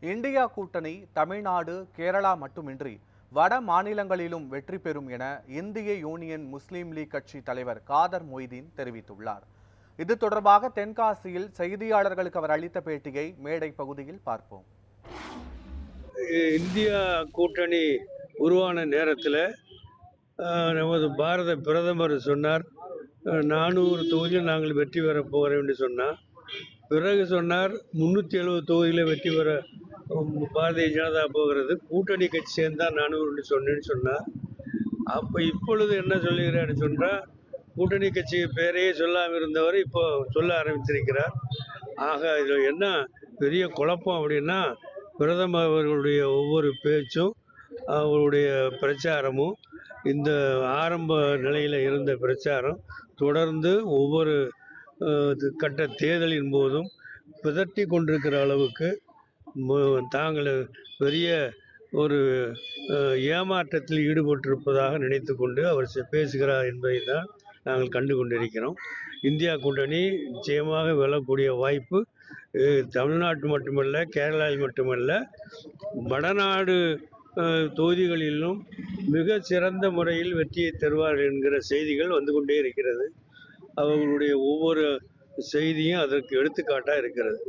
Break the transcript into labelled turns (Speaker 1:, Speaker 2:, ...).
Speaker 1: India கூட்டணி தமிழ்நாடு, கேரளா மட்டுமின்றி வட மாநிலங்களிலும் வெற்றி பெறும் என இந்திய யூனியன் முஸ்லீம் லீக் கட்சி தலைவர் காதர் மொய்தீன் தெரிவித்துள்ளார். இது தொடர்பாக தென்காசியில் செய்தியாளர்களுக்கு அவர் அளித்த பேட்டியை மேடை பகுதியில் பார்ப்போம்.
Speaker 2: இந்தியா கூட்டணி உருவான நேரத்தில் நமது பாரத பிரதமர் சொன்னார், 400 தொகுதியில் நாங்கள் வெற்றி பெறப் போகிறோம் என்று சொன்னார். பிறகு சொன்னார் 370 தொகுதியில் வெற்றி பெற பாரதிய ஜனதா போகிறது, கூட்டணி கட்சி சேர்ந்தால் 400 சொன்னேன்னு சொன்னார். அப்போ இப்பொழுது என்ன சொல்லுகிறான்னு சொன்னால், கூட்டணி கட்சி பேரையே சொல்லாமல் இருந்தவர் இப்போ சொல்ல ஆரம்பித்திருக்கிறார். ஆக இதில் என்ன பெரிய குழப்பம் அப்படின்னா, பிரதமர் அவர்களுடைய ஒவ்வொரு பேச்சும் அவருடைய பிரச்சாரமும் இந்த ஆரம்ப நிலையில் இருந்த பிரச்சாரம் தொடர்ந்து ஒவ்வொரு கட்ட தேர்தலின் போதும் பிதற்றி கொண்டிருக்கிற அளவுக்கு தாங்கள் பெரிய ஒரு ஏமாற்றத்தில் ஈடுபட்டிருப்பதாக நினைத்து கொண்டு அவர் பேசுகிறார் என்பதை தான் நாங்கள் கண்டு கொண்டிருக்கிறோம். இந்தியா கூட்டணி நிச்சயமாக வெல்லக்கூடிய வாய்ப்பு தமிழ்நாட்டு மட்டுமல்ல, கேரளாவில் மட்டுமல்ல, வடநாடு தொகுதிகளிலும் மிக சிறந்த முறையில் வெற்றியை தருவார்கள் என்கிற செய்திகள் வந்து கொண்டே இருக்கிறது. அவர்களுடைய ஒவ்வொரு செய்தியும் அதற்கு எடுத்துக்காட்டாக இருக்கிறது.